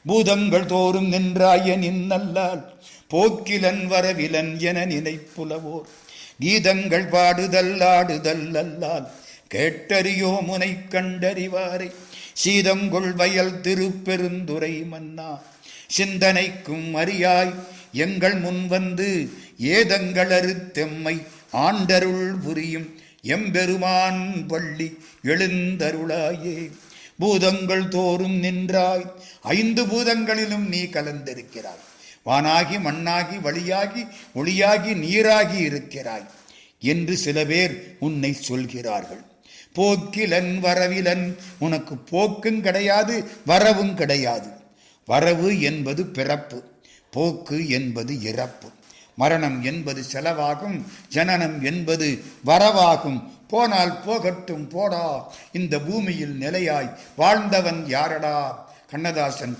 பூதங்கள் தோறும் நின்றாய நின்னல்லால் போக்கிலன் வரவிலன் என நினைப்புலவோர் கீதங்கள் பாடுதல் ஆடுதல் அல்லால் கேட்டறியோ முனை கண்டறிவாரை சீதங்கொள் வயல் திருப்பெருந்துரை மன்னா சிந்தனைக்கும் அறியாய் எங்கள் முன் வந்து ஏதங்கள் அறுத்தெம்மை ஆண்டருள் புரியும் எம்பெருமான் பள்ளி எழுந்தருளாயே. பூதங்கள் தோறும் நின்றாய், 5 பூதங்களிலும் நீ கலந்திருக்கிறாய். வானாகி மண்ணாகி வழியாகி ஒளியாகி நீராகி இருக்கிறாய் என்று சில பேர் உன்னை சொல்கிறார்கள். போக்கிலன் வரவிலன், உனக்கு போக்கும் கிடையாது வரவும் கிடையாது. வரவு என்பது பிறப்பு, போக்கு என்பது இறப்பு. மரணம் என்பது செலவாகும், ஜனனம் என்பது வரவாகும். போனால் போகட்டும் போடா, இந்த பூமியில் நிலையாய் வாழ்ந்தவன் யாரடா? கண்ணதாசன்